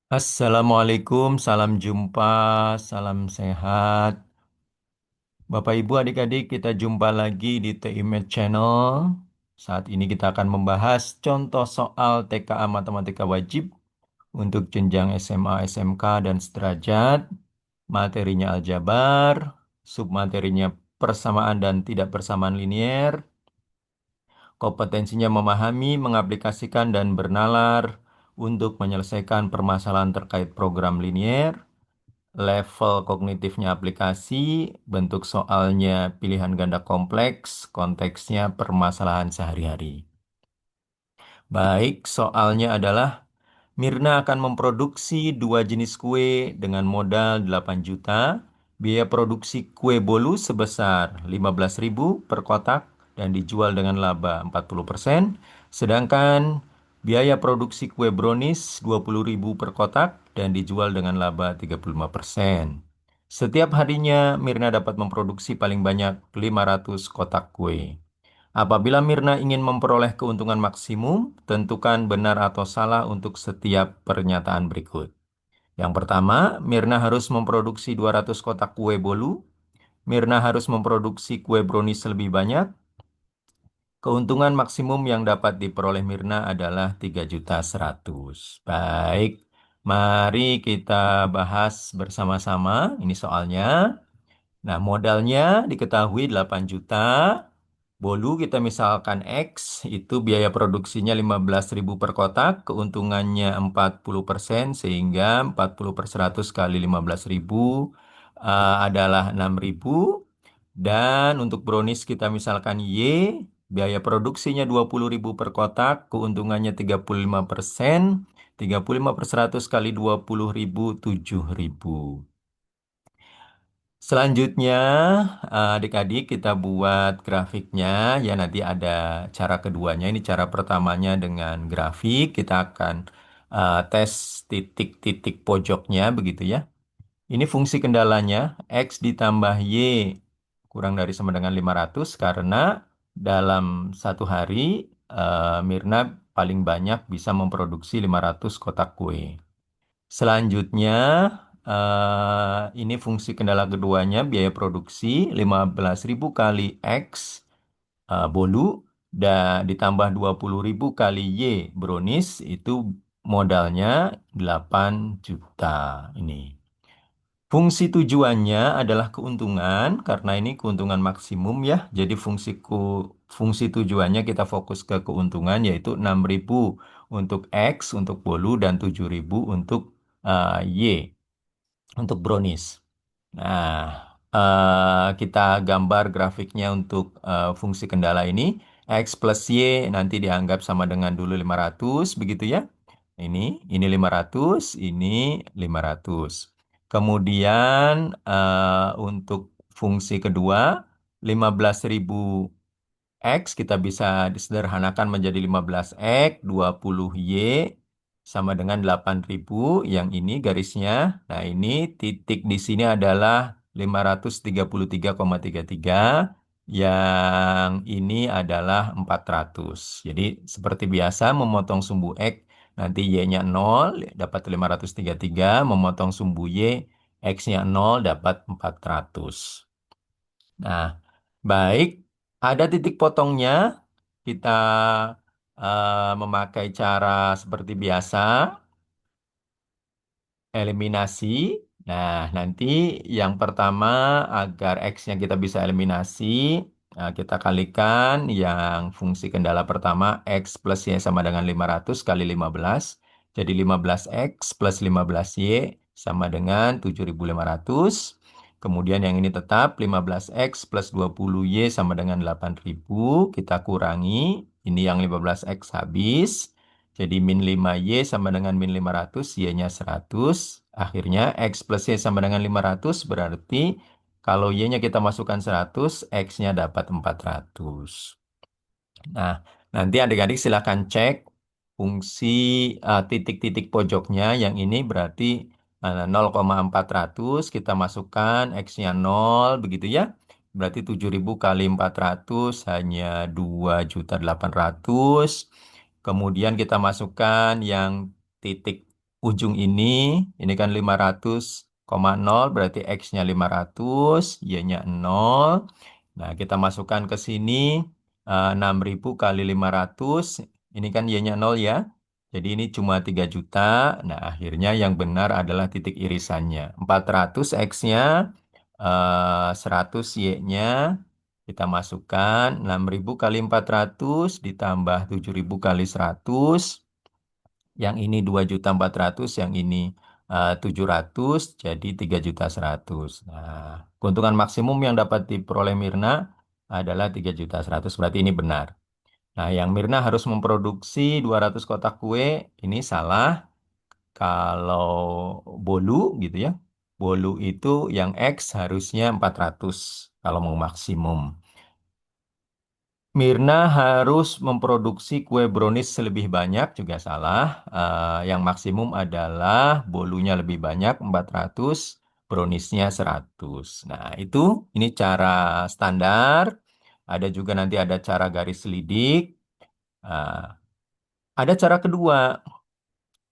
Assalamualaikum, salam jumpa, salam sehat. Bapak Ibu adik-adik, kita jumpa lagi di TIMED Channel. Saat ini kita akan membahas contoh soal TKA Matematika Wajib untuk jenjang SMA, SMK, dan sederajat. Materinya aljabar, submaterinya persamaan dan tidak persamaan linier. Kompetensinya memahami, mengaplikasikan, dan bernalar untuk menyelesaikan permasalahan terkait program linier. Level kognitifnya aplikasi, bentuk soalnya pilihan ganda kompleks, konteksnya permasalahan sehari-hari. Baik, soalnya adalah Mirna akan memproduksi dua jenis kue dengan modal 8 juta. Biaya produksi kue bolu sebesar 15.000 per kotak dan dijual dengan laba 40%. Sedangkan biaya produksi kue brownies 20.000 per kotak dan dijual dengan laba 35%. Setiap harinya Mirna dapat memproduksi paling banyak 500 kotak kue. Apabila Mirna ingin memperoleh keuntungan maksimum, tentukan benar atau salah untuk setiap pernyataan berikut. Yang pertama, Mirna harus memproduksi 200 kotak kue bolu. Mirna harus memproduksi kue brownies lebih banyak. Keuntungan maksimum yang dapat diperoleh Mirna adalah 3.100.000. Baik, mari kita bahas bersama-sama. Ini soalnya. Nah, modalnya diketahui 8 juta. Bolu kita misalkan X, itu biaya produksinya 15.000 per kotak, keuntungannya 40%, sehingga 40 per 100 kali 15.000 adalah 6.000. Dan untuk brownies kita misalkan Y, biaya produksinya 20.000 per kotak, keuntungannya 35%, 35 per 100 kali 20.000, 7.000. Selanjutnya, adik-adik kita buat grafiknya. Ya, nanti ada cara keduanya. Ini cara pertamanya dengan grafik. Kita akan tes titik-titik pojoknya, begitu ya. Ini fungsi kendalanya, X ditambah Y kurang dari sama dengan 500 karena dalam satu hari Mirna paling banyak bisa memproduksi 500 kotak kue. Selanjutnya, ini fungsi kendala keduanya, biaya produksi 15.000 kali X bolu, dan ditambah 20.000 kali Y brownies, itu modalnya 8 juta. Ini. Fungsi tujuannya adalah keuntungan, karena ini keuntungan maksimum ya. Jadi fungsi tujuannya kita fokus ke keuntungan, yaitu 6.000 untuk X, untuk bolu, dan 7.000 untuk Y, untuk brownies. Nah, kita gambar grafiknya untuk fungsi kendala ini. X plus Y nanti dianggap sama dengan dulu 500, begitu ya. Ini 500, ini 500. Kemudian untuk fungsi kedua, 15.000 X kita bisa disederhanakan menjadi 15X, 20Y sama dengan 8.000. Yang ini garisnya. Nah, ini titik di sini adalah 533,33. Yang ini adalah 400. Jadi seperti biasa memotong sumbu X, nanti Y-nya 0, dapat 533. Memotong sumbu Y, X-nya 0, dapat 400. Nah, baik. Ada titik potongnya. Kita memakai cara seperti biasa, eliminasi. Nah, nanti yang pertama agar X-nya kita bisa eliminasi, kita kalikan yang fungsi kendala pertama X plus Y sama dengan 500 kali 15. Jadi 15X plus 15Y sama dengan 7.500. Kemudian yang ini tetap 15X plus 20Y sama dengan 8.000. Kita kurangi, ini yang 15X habis. Jadi min 5Y sama dengan min 500, Y-nya 100. Akhirnya X plus Y sama dengan 500, berarti kalau Y-nya kita masukkan 100, X-nya dapat 400. Nah, nanti adik-adik silakan cek fungsi titik-titik pojoknya. Yang ini berarti 0,400, kita masukkan X-nya 0, begitu ya. Berarti 7.000 kali 400 hanya 2.800.000. Kemudian kita masukkan yang titik ujung ini kan 500,0 berarti X-nya 500, Y-nya 0. Nah, kita masukkan ke sini 6.000 kali 500, ini kan Y-nya 0 ya. Jadi ini cuma 3 juta. Nah, akhirnya yang benar adalah titik irisannya. 400 X-nya, 100 Y-nya, kita masukkan 6.000 kali 400 ditambah 7.000 kali 100. Yang ini 2.400.000, yang ini 700, jadi 3.100.000. Nah, keuntungan maksimum yang dapat diperoleh Mirna adalah 3.100.000. Berarti ini benar. Nah, yang Mirna harus memproduksi 200 kotak kue, ini salah. Kalau bolu gitu ya. Bolu itu yang X harusnya 400 kalau mau maksimum. Mirna harus memproduksi kue brownies lebih banyak juga salah. Yang maksimum adalah bolunya lebih banyak 400, browniesnya 100. Nah, ini cara standar. Ada juga nanti ada cara garis lidik. Ah, ada cara kedua.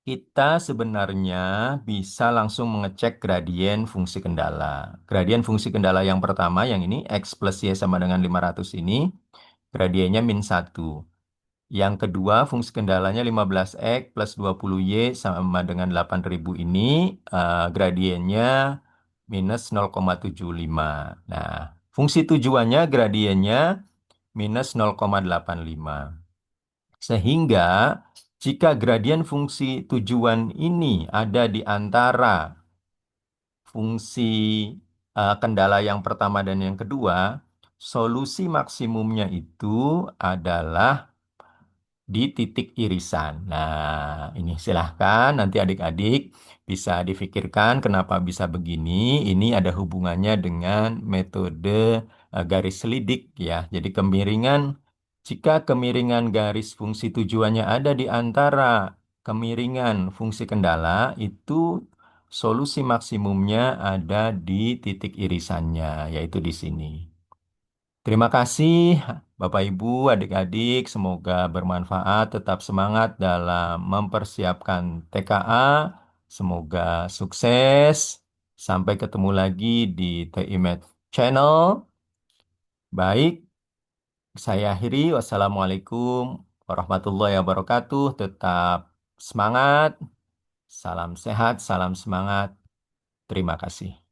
Kita sebenarnya bisa langsung mengecek gradien fungsi kendala. Gradien fungsi kendala yang pertama, yang ini X plus Y sama dengan 500 ini, gradiennya -1. Yang kedua, fungsi kendalanya 15X plus 20Y sama dengan 8.000 ini, gradiennya -0,75. Nah, fungsi tujuannya gradiennya -0,85. Sehingga jika gradien fungsi tujuan ini ada di antara fungsi kendala yang pertama dan yang kedua, solusi maksimumnya itu adalah di titik irisan. Nah, ini silahkan nanti adik-adik bisa difikirkan kenapa bisa begini. Ini ada hubungannya dengan metode garis selidik ya. Jadi jika kemiringan garis fungsi tujuannya ada di antara kemiringan fungsi kendala, itu solusi maksimumnya ada di titik irisannya, yaitu di sini. Terima kasih Bapak Ibu, adik-adik, semoga bermanfaat, tetap semangat dalam mempersiapkan TKA, semoga sukses. Sampai ketemu lagi di TIMED Channel. Baik, saya akhiri. Wassalamualaikum warahmatullahi wabarakatuh. Tetap semangat, salam sehat, salam semangat. Terima kasih.